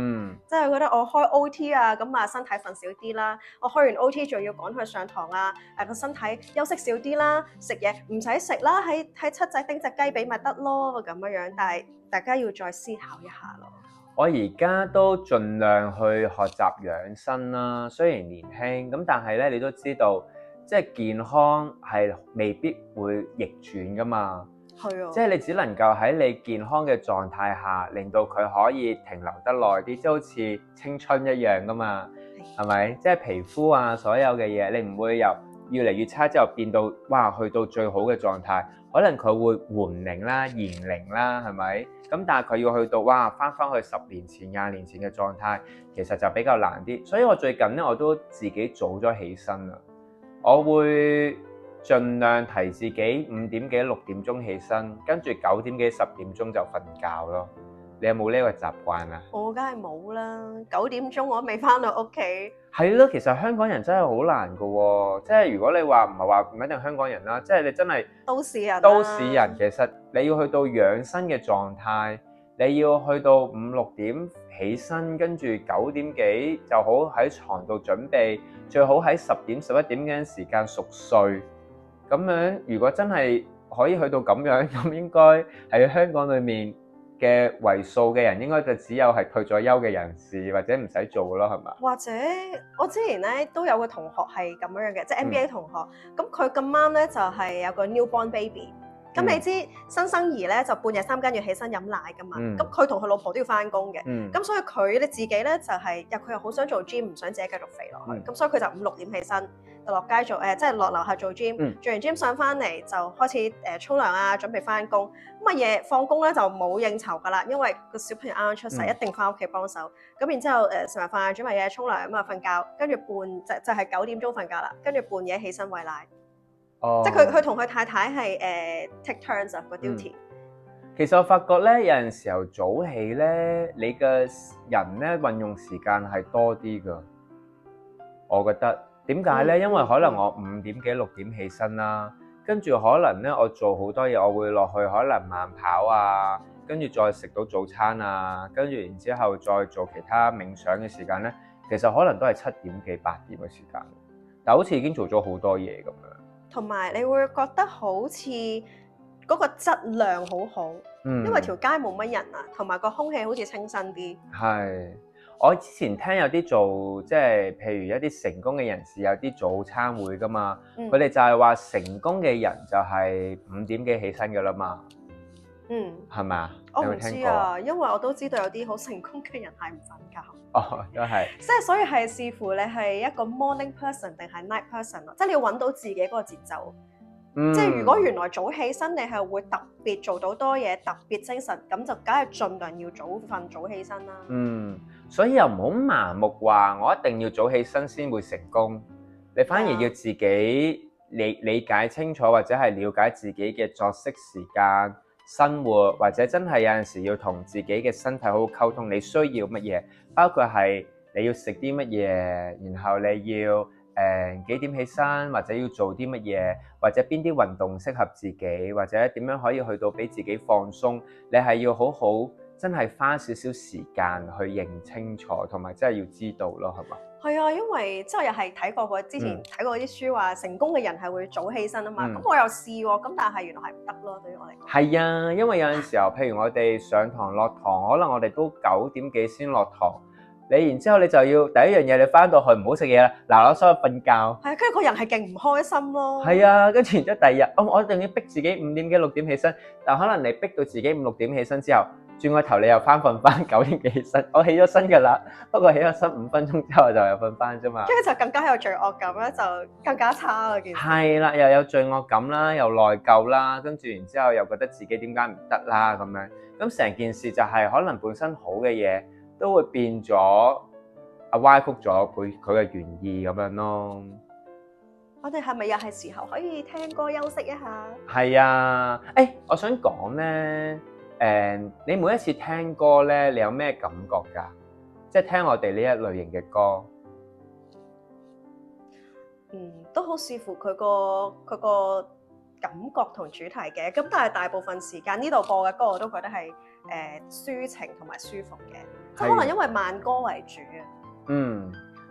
即係覺得我開 OT 啊，咁啊身體瞓少啲啦，我開完 OT 仲要趕去上堂啊，個身體休息少啲啦，食嘢唔使食啦，喺七仔叮隻雞髀咪得咯咁樣。但係大家要再思考一下咯。我而家都盡量去學習養生啦，雖然年輕咁，但係咧你都知道，即係健康係未必會逆轉噶嘛。即係你只能夠喺你健康嘅狀態下，令到佢可以停留得耐啲，即係好似青春一樣噶嘛，係咪？即係皮膚啊，所有嘅嘢，你唔會由越嚟越差之後變到哇去到最好嘅狀態，可能佢會緩齡啦、延齡啦，係咪？咁但係佢要去到哇翻去10年前、20年前嘅狀態，其實就比較難啲。所以我最近咧我都自己早咗起身啦，我會盡量提自己5點幾、6點鐘起身，跟住9點幾、10點鐘就瞓覺咯。你有冇呢個習慣啊？我梗係冇啦，9點鐘我都未翻到屋企。係咯，其實香港人真係好難噶喎。即係如果你話唔係話唔一定香港人啦，即係你真係都市人。其實你要去到養生嘅狀態，你要去到5、6點起身，跟住9點幾就好喺床度準備，最好喺10點、11點嘅時間熟睡。咁樣如果真係可以去到咁樣，咁應該喺香港裏面嘅為數嘅人，應該就只有係退咗休嘅人士或者唔使做咯，係嘛？或者我之前咧都有個同學係咁樣嘅，即係 MBA 同學，咁佢咁啱咧就係有個 newborn baby。咁你知新生兒咧就半夜3更要起身飲奶噶嘛，咁佢同佢老婆都要翻工嘅，咁所以佢咧自己咧就係佢又好想做 gym，唔想自己繼續肥落去，咁所以佢就5、6點起身就落街做即係落樓下做 gym，做完 gym 上翻嚟就開始沖涼啊，準備翻工。咁啊夜放工咧就冇應酬噶啦，因為個小朋友啱啱出世，一定翻屋企幫手。咁然之後食埋飯，準備嘢，沖涼咁啊瞓覺，跟住就係9點鐘瞓覺啦，跟住半夜起身餵奶。即係佢同佢太太係take turns 個 duty。其實我發覺咧，有陣時候早起咧，你嘅人咧運用時間係多啲㗎。我覺得點解咧？因為可能我5點幾6點起身啦，跟住可能咧我做好多嘢，我會落去可能慢跑啊，跟住再食到早餐啊，跟住然之後再做其他冥想嘅時間咧，其實可能都係7點幾8點嘅時間，但好似已經做咗好多嘢咁樣。同埋你會覺得好似嗰個質量好好，因為條街冇乜人啊，同埋個空氣好似清新啲。係，我之前聽有啲做即係譬如一啲成功嘅人士有啲早餐會㗎嘛，佢哋就係話成功嘅人就係5點幾起身㗎啦嘛。係咪啊？我唔知啊，因為我都知道有啲好成功嘅人係唔瞓覺。都係。即係所以係視乎你係一個 morning person 定係 night person 咯，即係你要揾到自己嗰個節奏。即係如果原來早起身，你係會特別做到多嘢，特別精神，咁就梗係盡量要早瞓早起身啦。所以又唔好盲目話我一定要早起身先會成功，你反而要自己理解清楚，或者係了解自己嘅作息時間、生活，或者真係有陣時要同自己嘅身體好好溝通，你需要乜嘢，包括係你要食啲乜嘢，然後你要幾點起身，或者要做啲乜嘢，或者邊啲運動適合自己，或者點樣可以去到俾自己放鬆，你係要好好真係花少少時間去認清楚，同埋真係要知道咯，係嘛？係啊，因為之後又係睇過之前睇過啲書話成功嘅人係會早起身啊嘛，咁我又試喎，咁但係原來係唔得咯，對於我嚟講。係啊，因為有陣時候，譬如我哋上堂落堂，可能我哋都9點幾先落堂。你然之後你就要第一樣嘢，你翻到去唔好食嘢啦，嗱，收去瞓覺。係啊，跟住個人係勁唔開心咯。係啊，跟住然之後第二日，我一定要逼自己5點幾6點起身，但可能你逼到自己5、6點起身之後，轉個頭你又翻瞓翻9點幾起身，我起咗身㗎啦，不過起咗身5分鐘之後就又瞓翻啫嘛。跟住就更加有罪惡感咧，就更加差啦件事。係啦，又有罪惡感啦，又內疚啦，跟住然之後又覺得自己點解唔得啦咁樣，咁成件事就係可能本身好嘅嘢，都會變咗歪曲咗佢嘅原意咁樣咯。我哋係咪又係時候可以聽歌休息一下？係啊，我想講咧，你每一次聽歌咧，你有咩感覺㗎？即係聽我哋呢一類型嘅歌。都好視乎佢個感覺同主題嘅，咁但係大部分時間呢度播嘅歌我都覺得係抒情同埋舒服嘅，即係可能因為慢歌為主啊。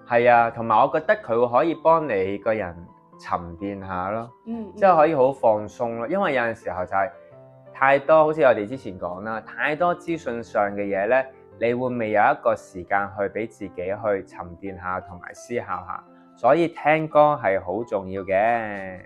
係啊，同埋我覺得佢會可以幫你個人沉澱下咯，即係可以好放鬆咯。因為有陣時候就係太多，好似我哋之前講啦，太多資訊上嘅嘢咧，你會未有一個時間去俾自己去沉澱下同埋思考下，所以聽歌係好重要嘅。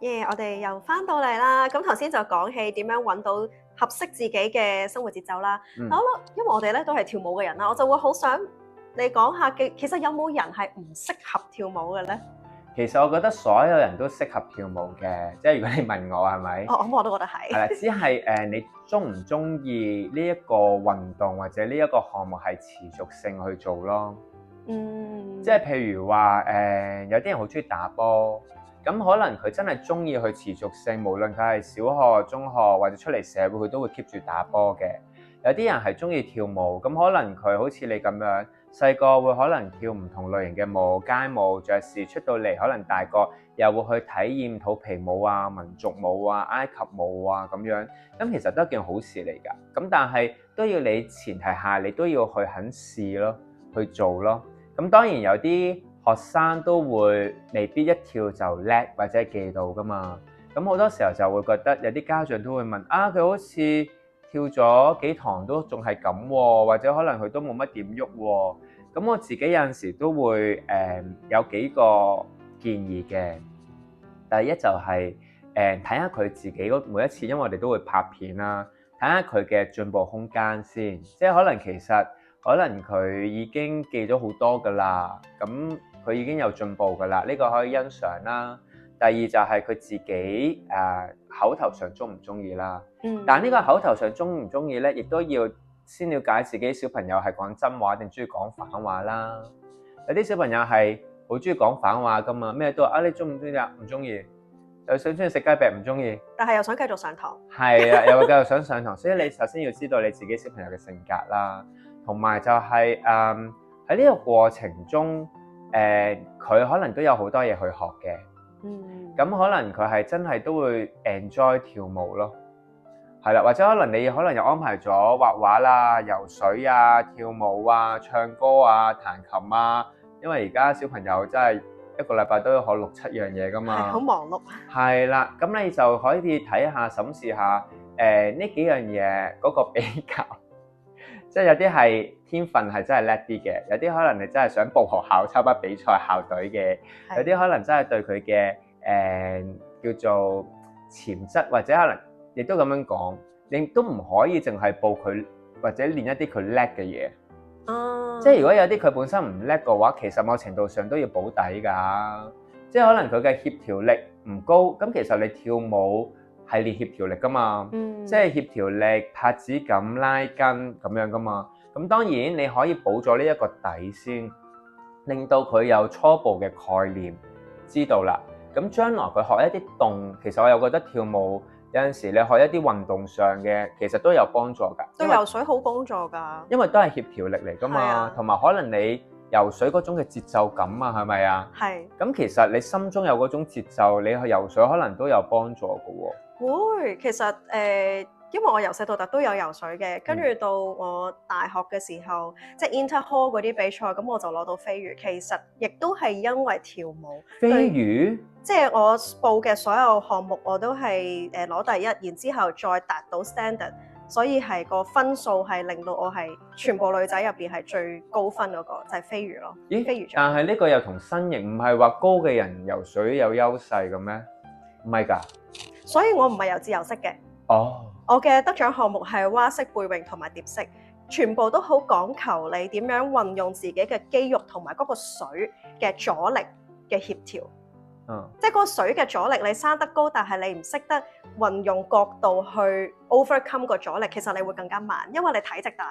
我哋又翻到嚟啦。咁頭先就講起點樣揾到合適自己嘅生活節奏啦。嗯好啦，因為我哋咧都係跳舞嘅人啦，我就會好想你講下嘅，其實有冇人係唔適合跳舞嘅咧？其實我覺得所有人都適合跳舞嘅，即係如果你問我係咪？咁我都覺得係。係啦，只係你中唔中意呢一個運動或者呢一個項目係持續性去做咯。即係譬如話有啲人好中意打波，咁可能佢真係中意去持續性，無論佢係小學、中學或者出嚟社會，佢都會 keep 住打波嘅。有啲人係中意跳舞，咁可能佢好似你咁樣，細個會可能跳唔同類型嘅舞，街舞、爵士，出到嚟可能大個又會去體驗肚皮舞啊、民族舞啊、埃及舞啊咁樣，咁其實都係件好事嚟㗎。咁但係都要你前提下，你都要去肯試咯，去做咯。咁當然有啲學生都會未必一跳就叻或者記到㗎嘛。咁好多時候就會覺得有啲家長都會問啊，佢好似跳咗幾堂都仲係咁喎，或者可能佢都冇乜點喐喎。咁我自己有陣時都會有幾個建議嘅。第一就係睇下佢自己每一次，因為我哋都會拍片啦，睇下佢嘅進步空間先。即係可能佢已經記咗好多㗎啦，咁佢已經有進步㗎啦，呢個可以欣賞啦。第二就係佢自己口頭上中唔中意啦。但係呢個口頭上中唔中意咧，亦都要先了解自己小朋友係講真話定中意講反話啦。有啲小朋友係好中意講反話㗎嘛，咩都話你中唔中意啊？唔中意。又想中意食雞餅，唔中意。但係又想繼續上堂。係啊，又會繼續想上堂，所以你首先要知道你自己小朋友嘅性格啦，同埋就係喺呢個過程中，佢可能都有好多嘢去學嘅。咁可能佢係真係都會 enjoy 跳舞咯，係啦，或者可能你可能又安排咗畫畫啦、游水啊、跳舞啊、唱歌啊、彈琴啊，因為而家小朋友真係一個禮拜都要學6-7樣嘢㗎嘛，係好忙碌。係啦，咁你就可以睇下、審視下呢幾樣嘢嗰個比較，即係有啲係天分係真係叻啲嘅，有啲可能你真係想報學校參加比賽校隊嘅，有啲可能真係對佢嘅叫做潛質，或者可能亦都咁樣講，你都唔可以淨係報佢或者練一啲佢叻嘅嘢。即係如果有啲佢本身唔叻嘅話，其實某程度上都要補底㗎。即係可能佢嘅協調力唔高，咁其實你跳舞係練協調力㗎嘛。即係協調力、拍子感、拉筋咁樣㗎嘛。咁當然你可以補咗呢一個底先，令到佢有初步嘅概念，知道啦。咁將來佢學一啲動，其實我又覺得跳舞有陣時你學一啲運動上嘅，其實都有幫助㗎。對游水好幫助㗎，因為都係協調力嚟㗎嘛，同埋可能你游水嗰種嘅節奏感啊，係咪啊？係。咁其實你心中有嗰種節奏，你去游水可能都有幫助㗎喎。會，其實因為我由細到大都有游水嘅，跟住到我大學嘅時候，即係 Inter Hall 嗰啲比賽，咁我就攞到飛魚。其實亦都係因為跳舞。飛魚？即係我報嘅所有項目，我都係攞第一，然之後再達到 standard，所以係個分數係令到我係全部女仔入邊係最高分嗰個，就係飛魚咯。咦？飛魚獎。但係呢個又同身形唔係話高嘅人游水有優勢嘅咩？唔係㗎。所以我唔係游自由式嘅。哦。我嘅得獎項目係蛙式、背泳同埋蝶式，全部都好講求你點樣運用自己嘅肌肉同埋嗰個水嘅阻力嘅協調。即係嗰個水嘅阻力，你生得高，但係你唔識得運用角度去 overcome 個阻力，其實你會更加慢，因為你體積大。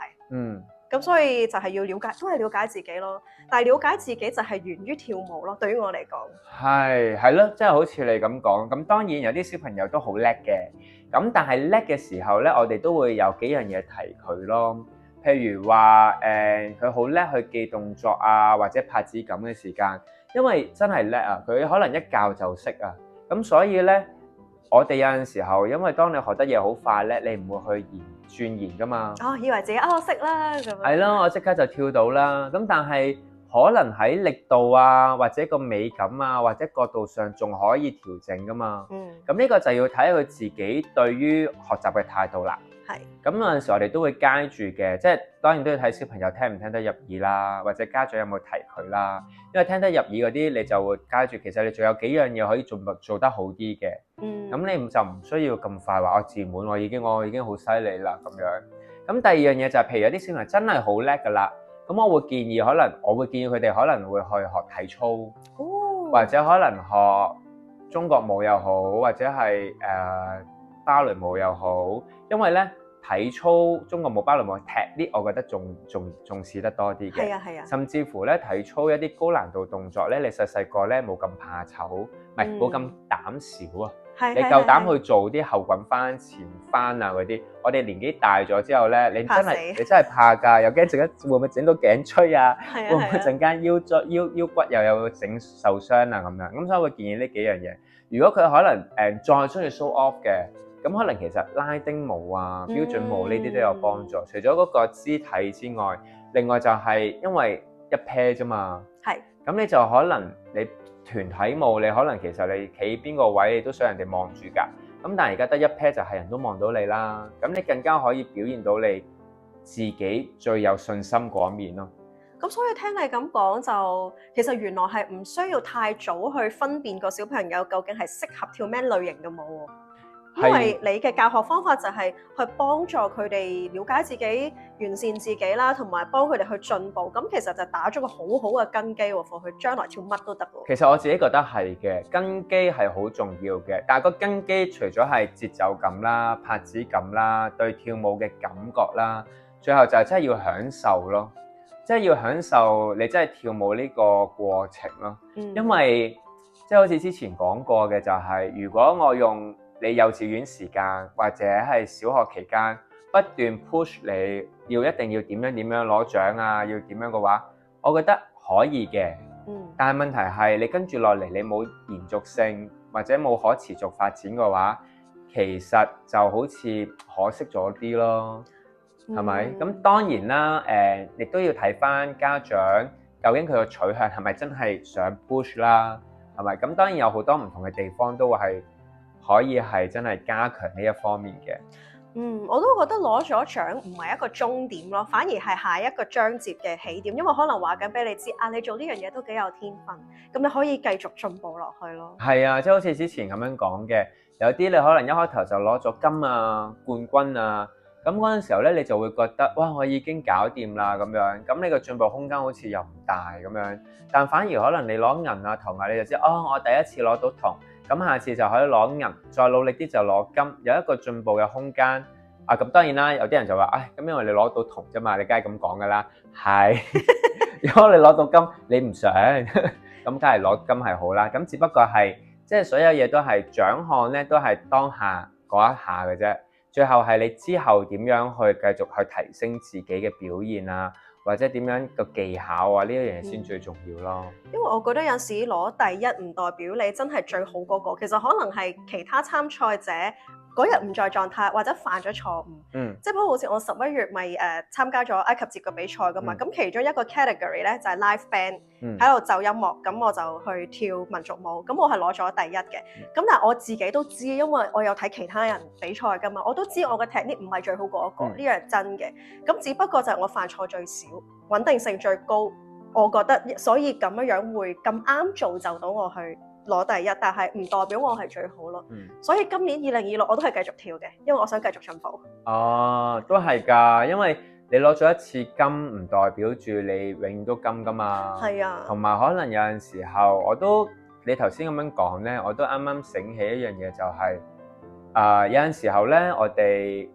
咁所以就係要了解，都係了解自己咯。但係了解自己就係源於跳舞咯。對於我嚟講，係咯，即係好似你咁講。咁當然有啲小朋友都好叻嘅，咁但係叻嘅時候咧，我哋都會有幾樣嘢提佢咯。譬如話佢好叻去記動作啊，或者拍子感嘅時間，因為真係叻啊，佢可能一教就識啊。咁所以咧，我哋有陣時候，因為當你學得嘢好快咧，你唔會去鑽研噶嘛。以為自己我識啦咁。係咯，我即刻就跳到啦。咁但係可能喺力度啊，或者個美感啊，或者角度上仲可以調整噶嘛。咁呢個就要睇佢自己對於學習嘅態度啦。係。咁有陣時我哋都會街住嘅，即係當然都要睇小朋友聽唔聽得入耳啦，或者家長有冇提佢啦。因為聽得入耳嗰啲，你就會街住。其實你仲有幾樣嘢可以做得好啲嘅。咁你就唔需要咁快話我自滿，我已經好犀利啦咁樣。咁第二樣嘢就係，譬如有啲小朋友真係好叻㗎啦，咁我會建議佢哋可能會去學體操，或者可能學中國舞又好，或者係芭蕾舞又好，因為咧體操、中國舞、芭蕾舞踢啲，我覺得仲重視得多啲嘅。係啊。甚至乎咧體操一啲高難度動作咧，你細個咧冇咁怕醜，唔係冇咁膽小啊。你夠膽去做啲後滾翻、前翻啊嗰啲，我哋年紀大咗之後咧，你真係怕㗎，又驚陣間會唔會整到頸椎啊？會唔會陣間腰骨又有整受傷啊咁樣？咁所以我會建議呢幾樣嘢。如果佢可能再中意 show off 嘅，咁可能其實拉丁舞啊、標準舞呢啲都有幫助。除咗嗰個肢體之外，另外就係因為一 pair 啫嘛。係。咁你就可能你團體舞，你可能其實你企邊個位，你都想人哋望住㗎。咁但係而家得一 pair 就係人都望到你啦。咁你更加可以表現到你自己最有信心嗰一面咯。咁所以聽你咁講就，其實原來係唔需要太早去分辨個小朋友究竟係適合跳咩類型嘅舞。因為你嘅教學方法就係去幫助佢哋了解自己、完善自己啦，同埋幫佢哋去進步。咁其實就打咗個好好嘅根基喎，佢將來跳乜都得喎。其實我自己覺得係嘅，根基係好重要嘅。但係個根基除咗係節奏感啦、拍子感啦、對跳舞嘅感覺啦，最後就係真係要享受咯，即係要享受你真係跳舞呢個過程咯。因為即係好似之前講過嘅，就係如果我用你幼稚園時間或者係小學期間不斷 push 你一定要點樣攞獎啊，要點樣嘅話，我覺得可以嘅。但係問題係你跟住落嚟，你冇延續性或者冇可持續發展嘅話，其實就好似可惜咗啲咯，係咪？咁當然啦，亦都要睇翻家長究竟佢個取向係咪真係想 push 啦，係咪？咁當然有好多唔同嘅地方都會係可以係真係加強呢一方面嘅。我都覺得攞咗獎唔係一個終點咯，反而係下一個章節嘅起點，因為可能話緊俾你知啊，你做呢樣嘢都幾有天分，咁你可以繼續進步落去咯。係啊，即係好似之前咁樣講嘅，有啲你可能一開頭就攞咗金啊、冠軍啊，咁嗰陣時候咧，你就會覺得哇，我已經搞掂啦咁樣，咁你個進步空間好似又唔大咁樣，但反而可能你攞銀啊、銅啊，你就知我第一次攞到銅。咁下次就可以攞銀，再努力啲就攞金，有一個進步嘅空間。咁當然啦，有啲人就話，咁因為你攞到銅啫嘛，你梗係咁講噶啦。係，如果你攞到金，你唔想，咁梗係攞金係好啦。咁只不過係，即係所有嘢都係獎項咧，都係當下嗰一下嘅啫。最後係你之後點樣去繼續去提升自己嘅表現啊，或者點樣個技巧啊，呢一樣嘢先最重要咯。因為我覺得有時攞第一唔代表你真係最好嗰個，其實可能係其他參賽者嗰日唔在狀態，或者犯咗錯誤。即係好似我11月咪參加咗埃及節嘅比賽噶嘛，咁其中一個 category 咧就係 live band 喺度奏音樂，咁我就去跳民族舞，咁我係攞咗第一嘅。咁但係我自己都知，因為我有睇其他人比賽噶嘛，我都知我嘅 technique 唔係最好嗰一個，呢樣係真嘅。咁只不過就係我犯錯最少，穩定性最高，我覺得所以咁樣會咁啱造就到我去攞第一，但係唔代表我係最好咯。所以今年2026我都係繼續跳嘅，因為我想繼續進步。都係㗎，因為你攞咗一次金唔代表住你永遠都金㗎嘛。係啊，同埋可能有陣時候你頭先咁樣講咧，我都啱啱醒起一樣嘢，就係有陣時候咧，我哋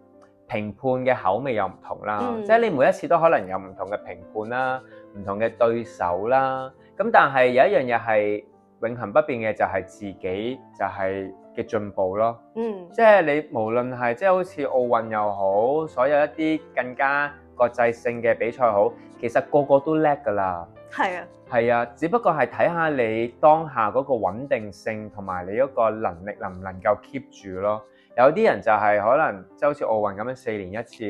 評判嘅口味又唔同啦，即係你每一次都可能有唔同嘅評判啦，唔同嘅對手啦。咁但係有一樣嘢係永恆不變嘅，就係自己就係嘅進步咯。即係你無論係即係好似奧運又好，所有一啲更加國際性嘅比賽好，其實個個都叻㗎啦。係啊，只不過係睇下你當下嗰個穩定性同埋你嗰個能力能唔能夠 keep 住咯。有啲人就係可能即係好似奧運咁樣4年一次，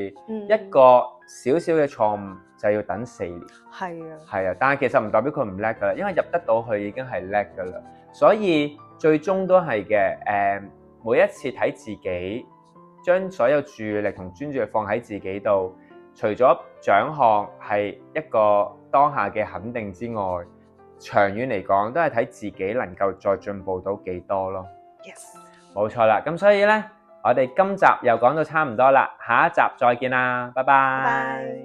一個少少嘅錯誤就要等4年。係啊，但係其實唔代表佢唔叻㗎啦，因為入得到去已經係叻㗎啦。所以最終都係嘅，每一次睇自己將所有注意力同專注力放喺自己度，除咗獎項係一個當下嘅肯定之外，長遠嚟講都係睇自己能夠再進步到幾多咯。Yes，冇錯啦，咁所以呢，我哋今集又講到差唔多啦，下一集再見啦，拜拜。拜拜。